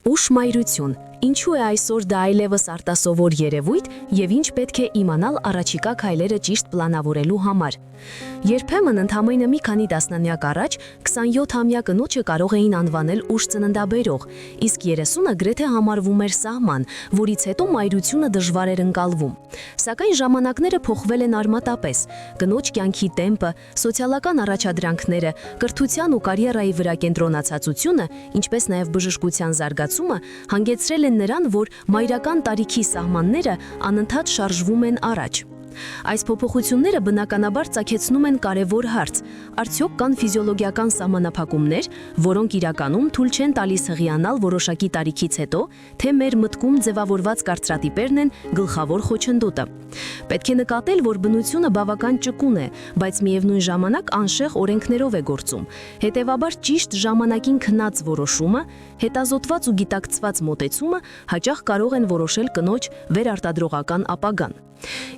Ուշ մայրություն, ինչու է այսօր դա այլևս արտասովոր երևույթ եւ ինչ պետք է իմանալ առաջիկա քայլերը ճիշտ պլանավորելու համար։ Երբեմն ընդամենը մի քանի տասնամյակ առաջ 27-ամյա կնոջը կարող էին անվանել ուշ ծննդաբերող, իսկ 30-ը գրեթե համարվում էր սահման, որից հետո մայրությունը դժվար էր ընկալվում։ Սակայն ժամանակները փոխվել են արմատապես։ Կնոջ կյանքի տեմպը, սոցիալական առաջադրանքները, կրթության ու կարիերայի վրա կենտրոնացածությունը, ինչպես նաև բժշկության զարգացումը հանգեցրել են նրան, որ մայրական տարիքի սահմանները անընդհատ շարժվում են առաջ։ Այս փոփոխությունները բնականաբար ծագեցնում են կարևոր հարց. արդյոք կան ֆիզիոլոգիական սահմանափակումներ, որոնք իրականում թույլ չեն տալիս հղիանալ որոշակի տարիքից հետո, թե մեր մտքում ձևավորված կարծրատիպերն են գլխավոր խոչընդոտը։ Պետք է նկատել, որ բնությունը բավական ճկուն է, բայց միևնույն ժամանակ անշեղ օրենքներով է գործում։ Հետևաբար ճիշտ ժամանակին քնած որոշումը, հետազոտված ու գիտակցված մոտեցումը հաճախ կարող են որոշել կնոջ վերարտադրողական ապագան։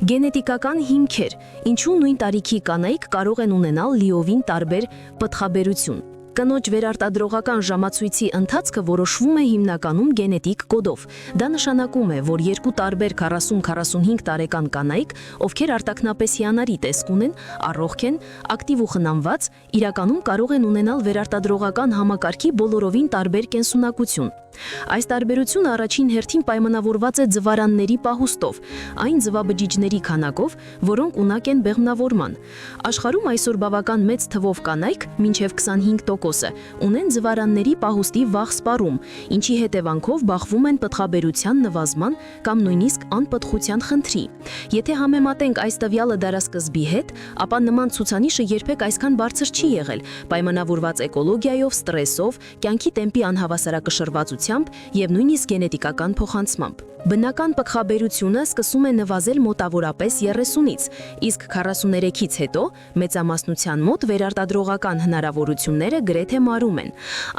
Գենետիկական հիմքեր, ինչու նույն տարիքի կանայք կարող են ունենալ լիովին տարբեր պտղաբերություն։ Կնոջ վերարտադրողական ժամացույցի ընթացքը որոշվում է հիմնականում գենետիկ կոդով։ Դա նշանակում է, որ երկու տարբեր 40-45 տարեկան կանայք, ովքեր արտաքնապես հիանալի տեսք ունեն, առողջ են, ակտիվ ու խնամված, իրականում կարող են ունենալ վերարտադրողական համակարգի բոլորովին տարբեր կենսունակություն։ Այս տարբերությունը առաջին հերթին պայմանավորված է ձվարանների պահուստով, այն ձվաբջիջների քանակով, որոնք ունակ են բեղմնավորման։ Աշխարհում այսօր բավական մեծ թվով կանայք, մինչև 25%, ունեն ձվարանների պահուստի վաղ սպառում, ինչի հետևանքով բախվում են պտղաբերության նվազման կամ նույնիսկ անպտղության խնդրի։ Եթե համեմատենք այս տվյալը դարասկզբի հետ, ապա նման ցուցանիշը երբեք այսքան բարձր չի եղել, պայմանավորված էկոլոգիայով, ստրեսով, կյանքի տեմպի անհավասարակշռվածությամբ եւ նույնիսկ գենետիկական փոխանցմամբ։ Բնական պտղաբերությունը սկսում է նվազել մոտավորապես 30-ից, իսկ 43-ից հետո մեծամասնության մոտ վերարտադրողական հնարավորությունները գրեթե մարում են։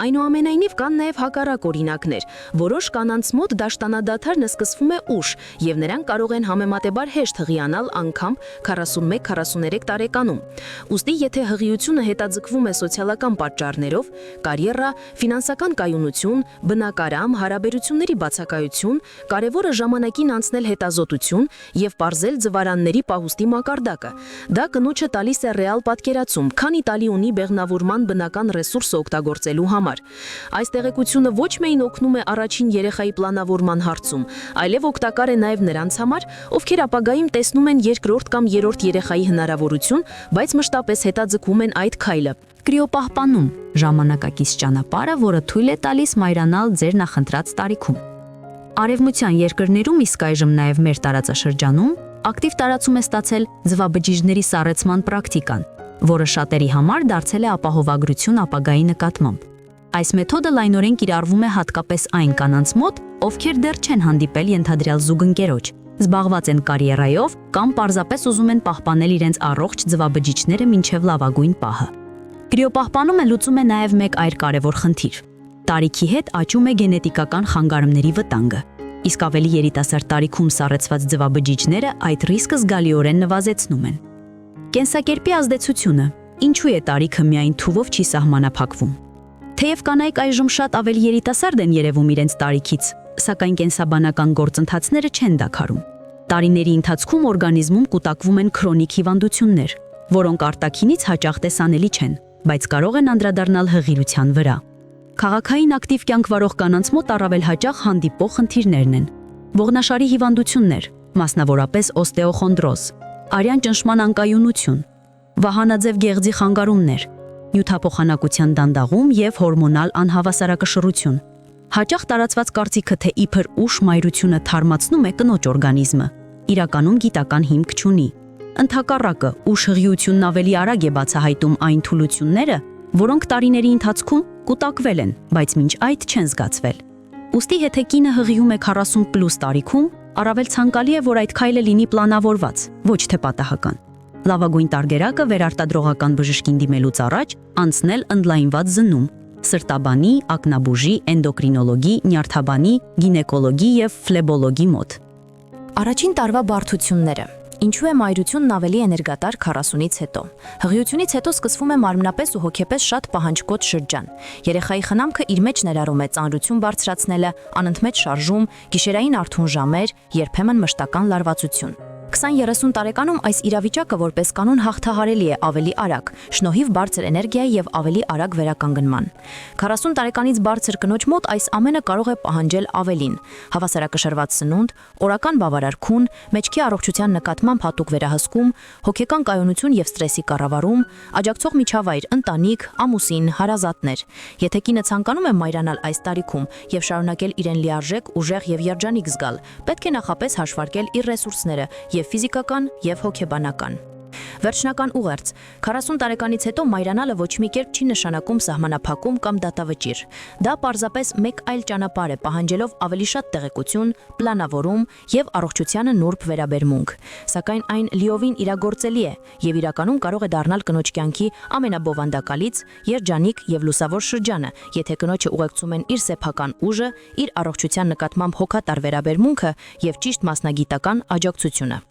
Այնուամենայնիվ կան նաև հակառակ օրինակներ։ Որոշ կանանց մոտ դաշտանադադարն սկսվում է ուշ, եւ նրանք կարող են համեմատաբար հեշտ հղիանալ անգամ 41-43 տարեկանում։ Ուստի եթե հղիությունը հետաձգվում է սոցիալական պատճառներով, կարիերա, ֆինանսական կայունություն, բնակարան, հարաբերությունների բացակայություն, կարևորը ժամանակին անցնել հետազոտություն եւ պարզել ձվարանների պահուստի մակարդակը։ Դա կնոջը տալիս է ռեալ պատկերացում, քանի տալի ունի բեղմնավորման բնական ռեսուրսը օգտագործելու համար։ Այս տեղեկությունը ոչ միայն օգնում է առաջին երեխայի պլանավորման հարցում, այլև օգտակար է նաեւ նրանց համար, ովքեր ապագայում տեսնում են երկրորդ կամ երրորդ երեխայի հնարավորություն, բայց մշտապես հետաձգում են այդ քայլը։ Կրիոպահպանում ժամանակակից ճանապարհը, որը թույլ է տալիս մայրանալ ձեր նախընտրած տարիքում։ Արևմտյան երկրներում, իսկ այժմ նաև մեր տարածաշրջանում, ակտիվ տարածում է ստացել ձվաբջիջների սառեցման պրակտիկան, որը շատերի համար դարձել է ապահովագրություն ապագայի նկատմամբ։ Այս մեթոդը լայնորեն կիրառվում է հատկապես այն կանանց մոտ, ովքեր դեռ չեն հանդիպել ենթադրյալ զուգընկերոջ, զբաղված են կարիերայով կամ պարզապես ուզում են պահպանել իրենց առողջ ձվաբջիջները մինչև լավագույն պահը։ Կրիոպահպանումը լուծում է նաև մեկ այլ կարևոր խնդիր։ Տարիքի հետ աճում է գենետիկական խանգարումների վտանգը, իսկ ավելի երիտասարդ տարիքում սառեցված ձվաբջիջները այդ ռիսկը զգալիորեն նվազեցնում են։ Կենսակերպի ազդեցությունը, ինչու է տարիքը միայն թվով չի սահմանափակվում։ Թեև կանայք այժմ շատ ավելի երիտասարդ են երևում իրենց տարիքից, սակայն կենսաբանական գործընթացները չեն դադարում։ Տարիների ընթացքում օրգանիզմում կուտակվում են քրոնիկ հիվանդություններ, որոնք արտաքինից հաճախ տեսանելի չեն, բայց կարող են անդրադառնալ հղիության վրա։ Քաղաքային ակտիվ կյանք վարող կանանց մոտ առավել հաճախ հանդիպող խնդիրներն են ողնաշարի հիվանդություններ, մասնավորապես օստեոխոնդրոզ, արյան ճնշման անկայունություն, վահանաձև գեղձի խանգարումներ, նյութափոխանակության դանդաղում եւ հորմոնալ անհավասարակշռություն։ Հաճախ տարածված կարծիքը, թե իբր ուշ մայրությունը թարմացնում է կնոջ օրգանիզմը, իրականում գիտական հիմք չունի։ Ընդհակառակը, ուշ հղիությունն ավելի արագ է բացահայտում այն թուլությունները, որոնք տարիների ընթացքում կուտակվել են, բայց մինչ այդ չեն զգացվել։ Ուստի եթե կինը հղիում է 40+ տարիքում, առավել ցանկալի է, որ այդ քայլը լինի պլանավորված, ոչ թե պատահական։ Լավագույն տարբերակը վերարտադրողական բժշկին դիմելուց առաջ անցնել ընդլայնված զննում, սրտաբանի, ակնաբուժի, էնդոկրինոլոգի, նյարդաբանի, գինեկոլոգի եւ ֆլեբոլոգի մոտ։ Առաջին տարվա բարդությունները։ Ինչու է մայրությունն ավելի էներգատար 40-ից հետո։ Հղիությունից հետո սկսվում է մարմնապես ու հոգեպես շատ պահանջկոտ շրջան։ Երեխայի խնամքը իր մեջ ներառում է ծանրություն բարձրացնելը, անընդմեջ շարժում, գիշերային արթուն ժամեր, երբեմն մշտական լարվածություն։ 20-30 տարեկանում այս իրավիճակը որպես կանոն հաղթահարելի է ավելի արագ, շնորհիվ բարձր էներգիայի եւ ավելի արագ վերականգնման։ 40 տարեկանից բարձր կնոջ մոտ այս ամենը կարող է պահանջել ավելին՝ հավասարակշռված սնունդ, օրական բավարար քուն, մեջքի առողջության նկատմամբ հատուկ վերահսկում, հոգեկան կայունություն եւ ստրեսի կառավարում, աջակցող միջավայր, ընտանիք, ամուսին, հարազատներ։ Եթե կինը ցանկանում է մայրանալ այս տարիքում եւ շարունակել իրեն լիարժեք, ուժեղ եւ երջանիկ զգալ, պետք է նախապես հաշվարկել իր ռեսուրսները եւ ֆիզիկական եւ հոգեբանական։ Վերջնական ուղերձ. 40 տարեկանից հետո մայրանալը ոչ մի կերպ չի նշանակում սահմանափակում կամ դատավճիռ։ Դա պարզապես մեկ այլ ճանապարհ է, պահանջելով ավելի շատ տեղեկություն, պլանավորում եւ առողջությանը նուրբ վերաբերմունք։ Սակայն այն լիովին իրագործելի է եւ իրականում կարող է դառնալ կնոջ կյանքի ամենաբովանդակալից, երջանիկ եւ լուսավոր շրջանը, եթե կնոջը ուղեկցում են իր սեփական ուժը, իր առողջության նկատմամբ հոգատար վերաբերմունքը եւ ճիշտ մասնագիտական աջակցությունը։